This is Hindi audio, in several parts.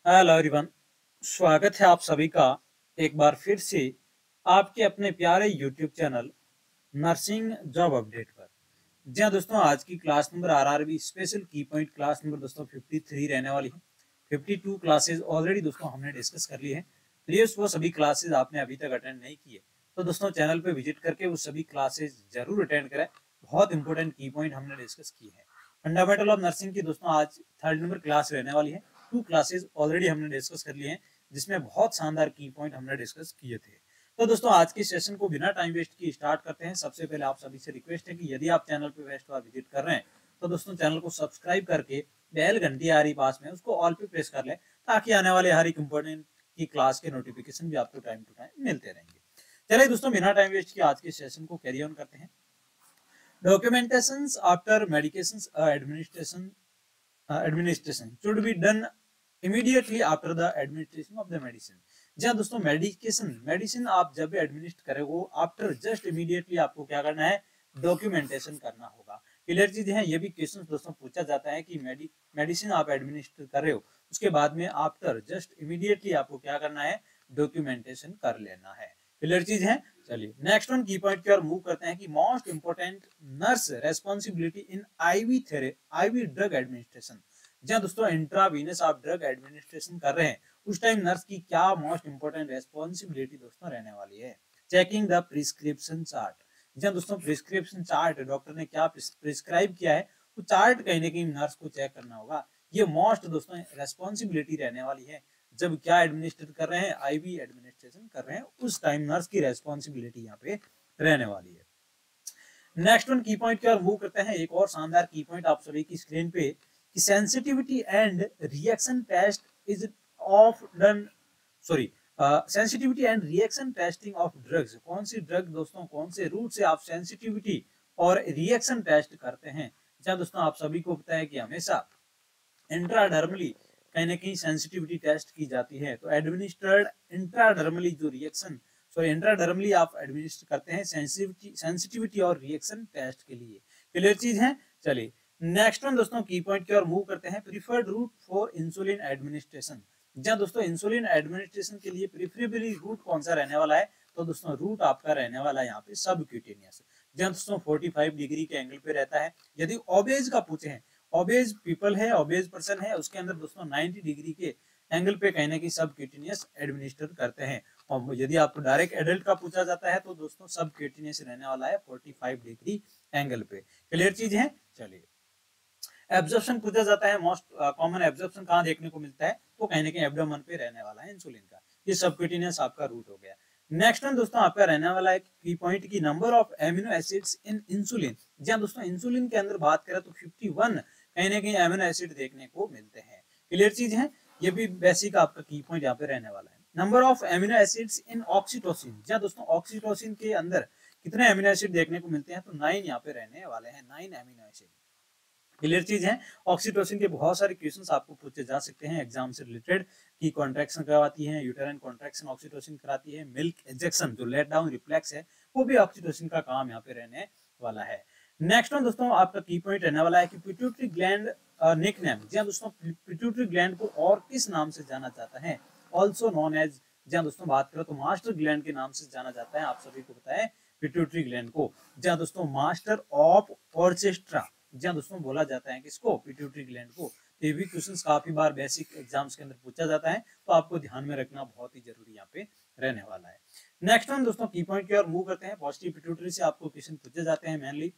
हेलो एवरीवन, स्वागत है आप सभी का एक बार फिर से आपके अपने प्यारे YouTube channel nursing job update पर। जी हाँ दोस्तों, आज की क्लास नंबर आरआरबी स्पेशल की पॉइंट क्लास नंबर दोस्तों 53 रहने वाली है। 52 क्लासेस ऑलरेडी दोस्तों हमने डिस्कस कर ली है। प्लीज वो सभी क्लासेस आपने अभी तक अटेंड नहीं किए तो दोस्तों चैनल पे विजिट करके वो सभी क्लासेस जरूर अटेंड करें। बहुत इंपॉर्टेंट की पॉइंट हमने डिस्कस की है। फंडामेंटल ऑफ नर्सिंग की दोस्तों आज थर्ड नंबर क्लास रहने वाली है। 2 क्लासेस ऑलरेडी हमने डिस्कस कर लिए हैं जिसमें बहुत शानदार की पॉइंट हमने डिस्कस किए थे। तो दोस्तों आज के सेशन को बिना टाइम वेस्ट किए स्टार्ट करते हैं। सबसे पहले आप सभी से रिक्वेस्ट है कि यदि आप चैनल पे फर्स्ट बार विजिट कर रहे हैं तो दोस्तों चैनल को सब्सक्राइब करके बेल घंटी आ रही पास में उसको ऑल पे प्रेस कर लें ताकि आने वाले हर एक इंपॉर्टेंट की क्लास के नोटिफिकेशन भी आपको टाइम टू टाइम मिलते रहेंगे। चलिए दोस्तों बिना टाइम वेस्ट किए आज के सेशन को कैरी ऑन करते हैं। Documentations after medications administration should be done immediately after the administration of the medicine। जी हाँ दोस्तों, मेडिसिन आप जब भी एडमिनिस्ट करेंगे आफ्टर जस्ट इमीडिएटली आपको क्या करना है, डॉक्यूमेंटेशन करना होगा। क्लियर चीज है। ये भी क्वेश्चन दोस्तों पूछा जाता है कि मेडिसिन आप एडमिनिस्टर कर रहे हो उसके बाद में आफ्टर जस्ट इमीडिएटली आपको क्या करना है, डॉक्यूमेंटेशन कर लेना है। क्लियर चीज है। चलिए नेक्स्ट वन की पॉइंट की ओर मूव करते हैं कि मोस्ट इंपोर्टेंट नर्स रेस्पॉन्सिबिलिटी इन आईवी ड्रग एडमिनिस्ट्रेशन। जी हाँ दोस्तों, इंट्रावीनस आप ड्रग एडमिनिस्ट्रेशन कर रहे हैं उस टाइम नर्स की क्या मोस्ट इंपोर्टेंट रेस्पॉन्सिबिलिटी दोस्तों रहने वाली है, चेकिंग द प्रिस्क्रिप्शन चार्ट। जी हाँ दोस्तों, प्रिस्क्रिप्शन चार्ट डॉक्टर ने क्या प्रिस्क्राइब किया है वो चार्ट कहीं ना कहीं नर्स को चेक करना होगा। ये मोस्ट दोस्तों रेस्पॉन्सिबिलिटी रहने वाली है। जब क्या एडमिनिस्ट्रेट कर रहे हैं, आईवी एडमिनिस्ट्रेशन कर रहे हैं उस टाइम नर्स की रेस्पॉन्सिबिलिटी यहाँ पे रहने वाली है। नेक्स्ट वन की पॉइंट की ओर मूव करते हैं। एक और शानदार की पॉइंट आप सभी की स्क्रीन पे कि sensitivity and reaction test is of done sorry sensitivity and reaction testing of drugs. कौन सी ड्रग दोस्तों, कौन से रूट से आप सेंसिटिविटी और रिएक्शन टेस्ट करते हैं। जहाँ दोस्तों आप सभी को पता है कि हमेशा इंट्राडर्मली कहीं ना कहीं सेंसिटिविटी टेस्ट की जाती है। तो एडमिनिस्ट्रेड इंट्राडर्मली जो रिएक्शन इंट्राडर्मली आप एडमिनिस्टर करते हैं सेंसिटिविटी और रिएक्शन टेस्ट के लिए। क्लियर चीज है। चलिए नेक्स्ट वन दोस्तों की पॉइंट की ओर मूव करते हैं। Preferred route for insulin administration. जहाँ दोस्तों इंसुलिन एडमिनिस्ट्रेशन के लिए प्रीफरेबली रूट कौन सा रहने वाला है, तो दोस्तों रूट आपका रहने वाला है यहाँ पे सबक्यूटेनियस। जहाँ दोस्तों 45 डिग्री के एंगल पे रहता है। यदि ओबेज का पूछे हैं, ओबेज पीपल है, ओबेज पर्सन है, उसके अंदर दोस्तों 90 डिग्री के एंगल पे कहीं ना कहीं सबक्यूटेनियस एडमिनिस्टर करते हैं। और यदि आपको डायरेक्ट एडल्ट का पूछा जाता है तो दोस्तों सबक्यूटेनियस रहने वाला है 45 डिग्री एंगल पे। क्लियर चीज है। चलिए एब्जॉर्प्शन पूछा जाता है, मोस्ट कॉमन एब्जॉर्प्शन कहाँ देखने को मिलता है, तो कहीं ना कहीं एब्डोमेन पे रहने वाला है इंसुलिन का। ये सबक्यूटेनियस आपका रूट हो गया। नेक्स्ट वन दोस्तों आपका रहने वाला है की पॉइंट की number of amino acids in insulin. जी हाँ दोस्तों, इंसुलिन के अंदर बात करें तो 51 कहीं ना कहीं एमिनो एसिड देखने को मिलते हैं। क्लियर चीज है। ये भी बेसिक आपका की पॉइंट यहाँ पे रहने वाला है। Number of amino acids in oxytocin. जी हाँ दोस्तों, ऑक्सीटोसिन के अंदर कितने एमिनो एसिड देखने को मिलते हैं, तो 9 यहाँ पे रहने वाले हैं, 9 एमिनो एसिड। क्लियर चीज है। ऑक्सीटोसिन के बहुत सारे क्वेश्चंस आपको पूछे जा सकते हैं एग्जाम से रिलेटेड की कॉन्ट्रैक्शन करवाती है, यूटेराइन कॉन्ट्रैक्शन ऑक्सीटोसिन कराती है, मिल्क इंजेक्शन जो लेट डाउन रिफ्लेक्स है वो भी ऑक्सीटोसिन का काम यहाँ पे रहने वाला है। नेक्स्ट वन दोस्तों आपका की पॉइंट रहने वाला है कि पिट्यूटरी ग्लैंड निकनेम। जी हाँ दोस्तों, पिट्यूटरी ग्लैंड को और किस नाम से जाना जाता है, ऑल्सो नॉन एज। जी हाँ दोस्तों, बात करें तो मास्टर ग्लैंड के नाम से जाना जाता है। आप सभी को पता है पिट्यूटरी ग्लैंड को। जी हाँ दोस्तों, मास्टर ऑफ ऑर्केस्ट्रा। जी हाँ दोस्तों, बोला जाता है किसको, पिट्यूटरी ग्लैंड को। तो ये भी क्वेश्चन काफी बार बेसिक एग्जाम्स के अंदर पूछा जाता है, तो आपको ध्यान में रखना बहुत ही जरूरी यहाँ पे रहने वाला है। नेक्स्ट वन दोस्तों की पॉइंट की ओर मूव करते हैं। पॉजिटिव पिट्यूटरी से आपको क्वेश्चन पूछे जाते हैं मेनली।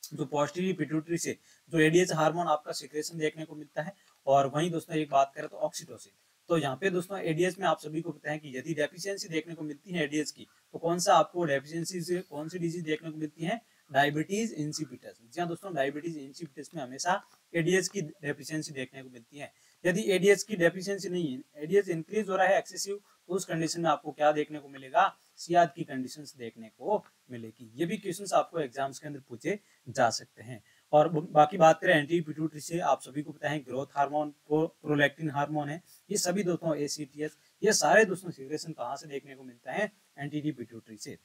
जो पॉजिटिव पिट्यूटरी से जो एडीएच हार्मोन आपका सिक्रेशन देखने को मिलता है। और वहीं दोस्तों एक बात करें तो ऑक्सीटोसिन। तो यहाँ पे दोस्तों एडीएच में आप सभी को पता है कि यदि डेफिशिएंसी देखने को मिलती है एडीएच की, तो कौन सा आपको डेफिशिएंसी से कौन सी डिजीज देखने को मिलती है, डायबिटीज इंसिपिटस। जी हाँ दोस्तों, डायबिटीज इंसिपिटस में हमेशा एडीएच की डेफिशिएंसी देखने को मिलती है। यदि एडीएच की डेफिशिएंसी नहीं है, एडीएच इंक्रीज हो रहा है एक्सेसिव, तो उस कंडीशन में आपको क्या देखने को मिलेगा, सियाद की कंडीशंस देखने को मिलेगी। ये भी क्वेश्चंस आपको एग्जाम्स के अंदर पूछे जा सकते हैं। और बाकी बात करें एंटी पिट्यूटरी से, आप सभी को पता है ग्रोथ हार्मोन, प्रोलैक्टिन हार्मोन है, ये सभी दोस्तों एसीटीएस, ये सारे दोस्तों सिक्रेशन कहाँ से देखने को मिलता है, एंटी पिट्यूटरी से।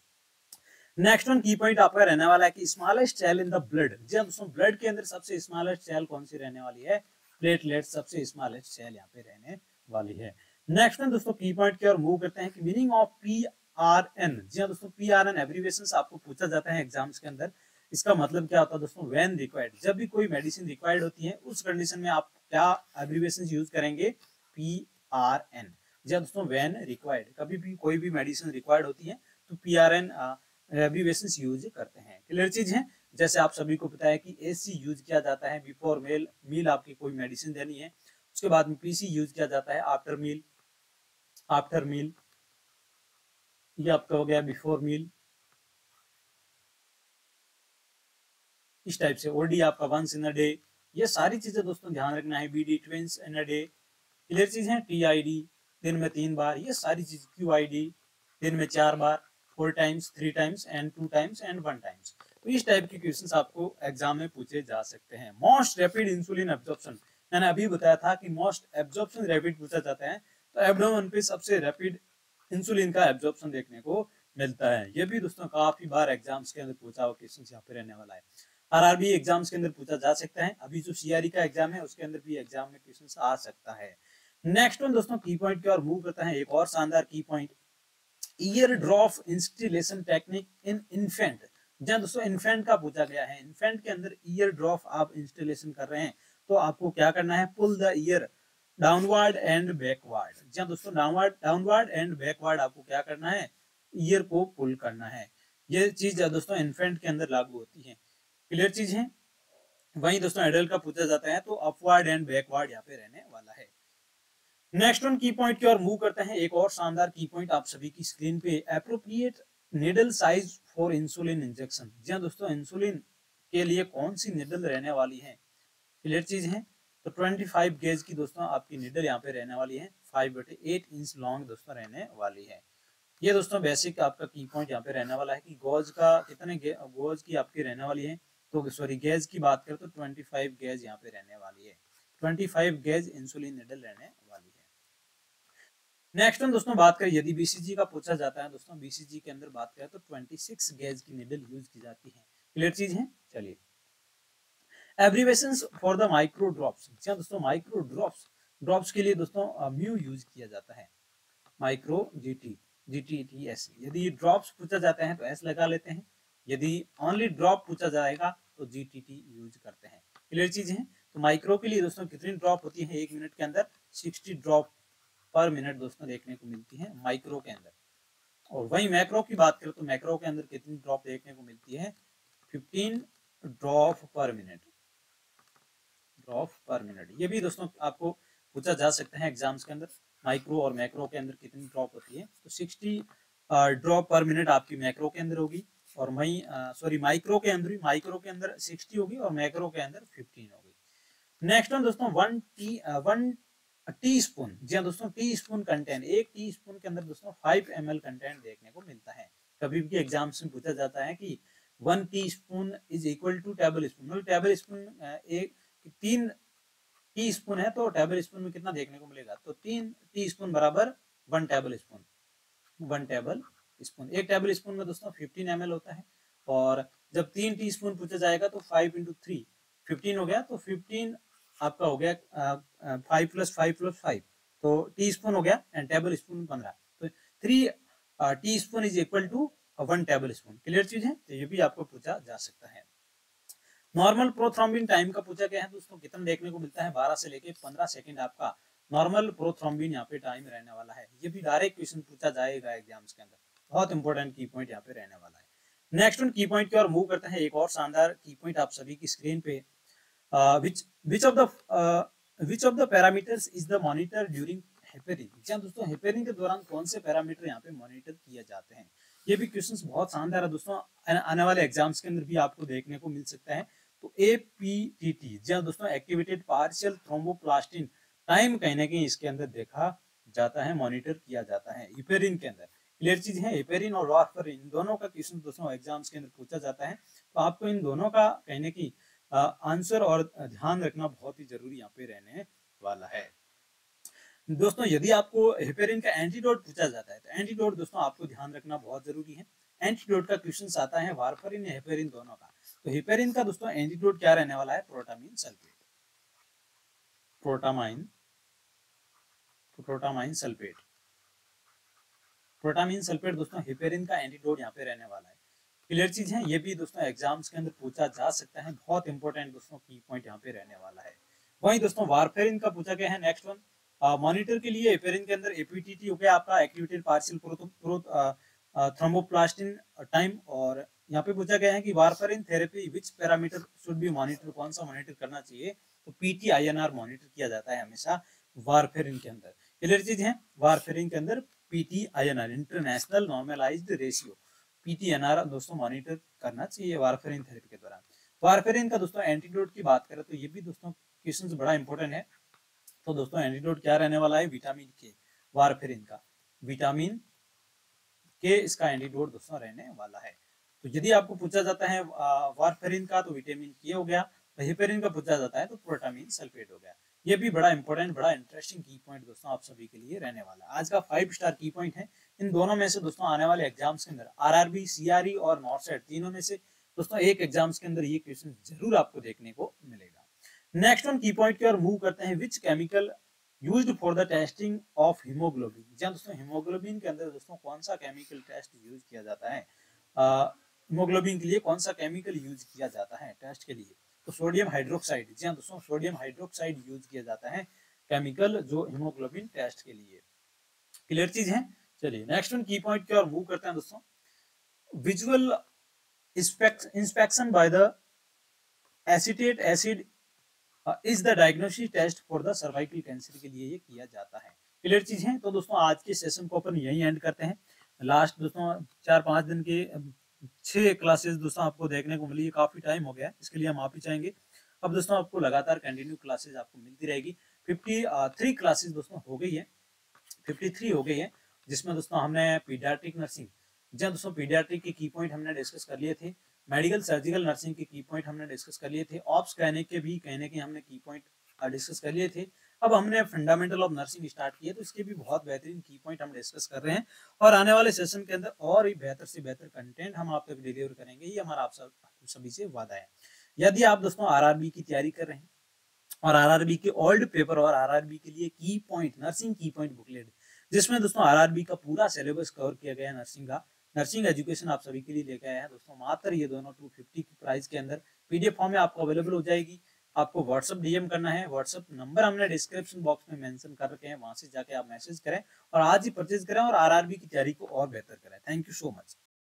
नेक्स्ट वन की पॉइंट आपका रहने वाला है कि smallest cell in the blood. जी हाँ दोस्तों, ब्लड के अंदर सबसे स्मॉलेस्ट सेल कौन सी रहने वाली है, प्लेटलेट सबसे स्मॉलेस्ट सेल यहाँ पे रहने वाली है। नेक्स्ट में दोस्तों की पॉइंट की ओर मूव करते हैं कि मीनिंग ऑफ PRN। जी हाँ दोस्तों, PRN एब्रीविएशन आपको पूछा जाता है एग्जाम्स के अंदर। इसका मतलब क्या होता है दोस्तों, व्हेन रिक्वायर्ड, जब भी कोई मेडिसिन रिक्वायर्ड होती है उस कंडीशन में आप क्या एब्रीविएशन यूज करेंगे, PRN। जी हाँ दोस्तों, व्हेन रिक्वायर्ड, कभी भी कोई भी मेडिसिन रिक्वायर्ड होती है तो PRN एब्रीविएशन यूज करते हैं। क्लियर चीज है। जैसे आप सभी को पता है कि AC यूज किया जाता है बिफोर मील आपकी कोई मेडिसिन देनी है। उसके बाद में PC यूज किया जाता है आफ्टर मील। ये आपका हो गया बिफोर मील। इस टाइप से OD आपका वंस इन अ डे। ये सारी चीजें दोस्तों ध्यान रखना है। BD twins in a day. Clear चीज है। TID दिन में 3 बार। ये सारी चीज QID दिन में 4 बार, 4 times, 3 times and 2 times and 1 times. तो इस टाइप के क्वेश्चंस आपको एग्जाम में पूछे जा सकते हैं। मोस्ट रैपिड इंसुलिन एब्जॉर्प्शन, मैंने अभी बताया था कि मोस्ट एब्जॉर्प्शन रैपिड पूछा जाता है, तो एब्डोमेन पे सबसे रैपिड इंसुलिन का एब्जॉर्प्शन देखने को मिलता है। ये भी दोस्तों काफी बार एग्जाम्स के अंदर पूछा हुआ क्वेश्चन यहाँ पे रहने वाला है। RRB एग्जाम्स के अंदर पूछा जा सकता है। अभी जो CRE का एग्जाम है उसके अंदर भी एग्जाम में क्वेश्चन आ सकता है। नेक्स्ट वन दोस्तों की पॉइंट की ओर मूव करता है। एक और शानदार की point, year drop instillation technique in infant. जहां दोस्तों इन्फेंट का पूछा गया है, इन्फेंट के अंदर ईयर ड्रॉप आप इंस्टॉलेशन कर रहे हैं तो आपको क्या करना है, pull the ear downward and backward. जहां दोस्तों डाउनवर्ड एंड बैकवर्ड आपको क्या करना है, ईयर को पुल करना है। ये चीज दोस्तों इन्फेंट के अंदर लागू होती है। क्लियर चीज है। वहीं दोस्तों एडल्ट का पूछा जाता है तो अपवर्ड एंड बैकवर्ड यहाँ पे रहने वाला है। नेक्स्ट वन की पॉइंट की ओर मूव करते हैं। एक और शानदार की पॉइंट आप सभी की स्क्रीन पे, appropriate needle size for insulin injection. जी हाँ दोस्तों, इंसुलिन के लिए कौन सी निडल रहने वाली है, क्लियर चीज है। तो 25 गेज की दोस्तों आपकी निडल यहाँ पे रहने वाली है, 5/8 इंच लॉन्ग दोस्तों रहने वाली है। ये दोस्तों बेसिक आपका की पॉइंट यहाँ पे रहने वाला है कि गोज का कितने गोज की आपकी रहने वाली है, तो सॉरी गेज की बात करें तो 25 गेज यहाँ पे रहने वाली है। 25 गेज इंसुलिन निडल रहने वाली है। नेक्स्ट हम दोस्तों बात करें, यदि BCG का पूछा जाता है दोस्तों, BCG के अंदर बात करें तो 26 गेज की निडल यूज की जाती है। क्लियर चीज है। चलिए, abbreviations for the micro drops. क्या दोस्तों, माइक्रो ड्रॉप्स के लिए दोस्तों म्यू यूज किया जाता है, माइक्रो GTTS। यदि ड्रॉप्स पूछा जाता है तो S लगा लेते हैं, यदि ओनली ड्रॉप पूछा जाएगा तो GTT यूज करते हैं। क्लियर चीज है। तो माइक्रो के लिए दोस्तों कितनी ड्रॉप होती है 1 मिनट के अंदर, 60 ड्रॉप पर मिनट दोस्तों देखने को मिलती है माइक्रो के अंदर। और वहीं मैक्रो की बात करें तो मैक्रो के अंदर कितनी ड्रॉप देखने को मिलती है, 15 ड्रॉप पर मिनट, ये भी दोस्तों आपको पूछा जा सकता है एग्जाम्स के अंदर, माइक्रो और मैक्रो के अंदर कितनी ड्रॉप होती है। तो 60 ड्रॉप पर मिनट आपकी मैक्रो के अंदर होगी, और वहीं सॉरी माइक्रो के अंदर 60 होगी और मैक्रो के अंदर 15 होगी। नेक्स्ट वन दोस्तों, 1 टीस्पून। जी हाँ दोस्तों, टीस्पून कंटेंट, 1 टीस्पून के अंदर दोस्तों 5 ml कंटेंट देखने को मिलता है। कभी भी एग्जाम्स में पूछा जाता है कि 1 teaspoon is equal to tablespoon. Tablespoon एक 3 टीस्पून है तो टेबल स्पून में कितना देखने को मिलेगा, तो 3 टीस्पून बराबर 1 table spoon. 1 table spoon, 1 table spoon में दोस्तों 15 ml होता है। और जब 3 टीस्पून पूछा जाएगा तो 5 × 3 15 हो गया, तो 15 आपका हो गया 5 + 5 + 5, तो टीस्पून हो गया, एंड टेबल स्पून 15, तो 3 teaspoon is equal to 1 tablespoon. Clear चीज है। तो ये भी आपको पूछा जा सकता है। नॉर्मल प्रोथ्रोम्बिन टाइम का पूछा गया है दोस्तों, कितना देखने को मिलता है, 12 से लेके 15 सेकंड आपका नॉर्मल प्रोथ्रोम्बिन यहाँ पे टाइम रहने वाला है। ये भी डायरेक्ट क्वेश्चन पूछा जाएगा एग्जाम्स के अंदर, बहुत इंपॉर्टेंट की पॉइंट यहाँ पे रहने वाला है। नेक्स्ट वन की पॉइंट की ओर मूव करते हैं। एक और शानदार की पॉइंट आप सभी की स्क्रीन पे, which of the parameters is the monitor during heparin. जी हाँ दोस्तों, हेपेरिन के दौरान कौन से पैरामीटर यहाँ पे मॉनिटर किए जाते हैं। ये भी क्वेश्चंस बहुत शानदार है दोस्तों, आने वाले एग्जाम्स के अंदर भी आपको देखने को मिल सकता है। तो APTT, जी हाँ दोस्तों, एक्टिवेटेड पार्शियल थ्रोम्बोप्लास्टिन टाइम कहीं ना कहीं इसके अंदर देखा जाता है, मॉनिटर किया जाता है हेपेरिन के अंदर। क्लियर चीज है। हेपेरिन और वार्फरिन, इन दोनों का क्वेश्चन दोस्तों एग्जाम्स के अंदर पूछा जाता है, तो आपको इन दोनों का कहीं ना कहीं आंसर और ध्यान रखना बहुत ही जरूरी यहाँ पे रहने वाला है। दोस्तों यदि आपको हेपेरिन का एंटीडोट पूछा जाता है तो एंटीडोट दोस्तों आपको ध्यान रखना बहुत जरूरी है। एंटीडोट का क्वेश्चन आता है वारफरिन या हेपेरिन दोनों का। तो हेपेरिन का दोस्तों एंटीडोट क्या रहने वाला है, protamine protamine sulphate. Protamine sulphate दोस्तों हेपेरिन का एंटीडोट यहाँ पे रहने वाला है। क्लियर चीज है, ये भी दोस्तों एग्जाम्स के अंदर पूछा जा सकता है, बहुत इंपॉर्टेंट दोस्तों की पॉइंट यहाँ पे रहने वाला है। वहीं दोस्तों वारफेरिन का पूछा गया है नेक्स्ट वन। मॉनिटर के लिए हेपेरिन के अंदर एपीटीटी हो गया आपका, एक्टिवेटेड पार्शियल थ्रोम्बोप्लास्टिन टाइम। और यहाँ पे पूछा गया है कि warfarin therapy which parameter should be monitor, कौन सा मॉनिटर करना चाहिए, तो पीटी आईएनआर मॉनिटर किया जाता है हमेशा वारफेरिन के अंदर। क्लियर चीज है, वारफेरिन के अंदर PT INR international normalised ratio PTINR दोस्तों मॉनिटर करना चाहिए वारफेरिन थेरेपी के दौरान। वारफेरिन का दोस्तों एंटीडोट की बात करें तो ये भी दोस्तों क्वेश्चन बड़ा इंपॉर्टेंट है। तो दोस्तों एंटीडोट क्या रहने वाला है, विटामिन के, वारफेरिन का विटामिन के इसका एंटीडोट दोस्तों रहने वाला है। तो यदि आपको पूछा जाता है वारफेरिन का तो विटामिन के हो गया, हेपेरिन का पूछा जाता है तो प्रोटामाइन सल्फेट हो गया। ये भी बड़ा इंपॉर्टेंट बड़ा इंटरेस्टिंग की पॉइंट दोस्तों आप सभी के लिए रहने वाला है। आज का 5 स्टार की पॉइंट है। इन दोनों में से दोस्तों आने वाले एग्जाम्स के अंदर आरआरबी, सीआरई और नॉर्सेट तीनों में से दोस्तों एक एग्जाम्स के अंदर ये क्वेश्चन जरूर आपको देखने को मिलेगा। नेक्स्ट वन की पॉइंट की ओर मूव करते हैं। Which chemical used for the testing of haemoglobin. जी दोस्तों हीमोग्लोबिन के अंदर दोस्तों कौन सा केमिकल टेस्ट यूज किया जाता है, हीमोग्लोबिन के लिए कौन सा केमिकल यूज किया जाता है टेस्ट के लिए, तो सोडियम हाइड्रोक्साइड। जी हाँ दोस्तों सोडियम हाइड्रोक्साइड यूज किया जाता है केमिकल जो हीमोग्लोबिन टेस्ट के लिए। क्लियर चीज है। चलिए नेक्स्ट वन की पॉइंट की ओर मूव करते हैं दोस्तों। Visual inspection by the acetate acid is the diagnostic test for the cervical cancer के लिए ये किया जाता है। क्लियर चीज है। तो दोस्तों आज के सेशन को अपन यही एंड करते हैं। लास्ट दोस्तों 4-5 दिन के 6 क्लासेस दोस्तों आपको देखने को मिली, काफी टाइम हो गया, इसके लिए हम माफी चाहेंगे। अब दोस्तों आपको लगातार कंटिन्यू क्लासेस आपको मिलती रहेगी। 53 क्लासेस दोस्तों हो गई है, 53 हो गई है, जिसमें दोस्तों हमने पीडियाट्रिक नर्सिंग, जब दोस्तों पीडियाट्रिक के की पॉइंट हमने डिस्कस कर लिए थे, मेडिकल सर्जिकल नर्सिंग के की पॉइंट हमने डिस्कस कर लिए थे, ऑप्स कहने के हमने की पॉइंट डिस्कस कर लिए थे। अब हमने फंडामेंटल ऑफ नर्सिंग स्टार्ट किया, तो इसके भी बहुत बेहतरीन की पॉइंट हम डिस्कस कर रहे हैं और आने वाले सेशन के अंदर और ही बेहतर से बेहतर कंटेंट हम आप तक डिलीवर करेंगे, ये हमारा आप सभी से वादा है। यदि आप दोस्तों आरआरबी की तैयारी कर रहे हैं और आरआरबी के ओल्ड पेपर और आरआरबी के लिए की पॉइंट नर्सिंग की पॉइंट बुकलेट, जिसमें दोस्तों आरआरबी का पूरा सिलेबस कवर किया गया है नर्सिंग का, नर्सिंग एजुकेशन आप सभी के लिए लेके आए हैं दोस्तों मात्र ये दोनों 250 की प्राइस के अंदर पीडीएफ फॉर्म में आपको अवेलेबल हो जाएगी। आपको व्हाट्सअप डीएम करना है, व्हाट्सअप नंबर हमने डिस्क्रिप्शन बॉक्स में मेंशन कर रखे हैं, वहां से जाके आप मैसेज करें और आज ही परचेज करें और आरआरबी की तैयारी को और बेहतर करें। Thank you so much.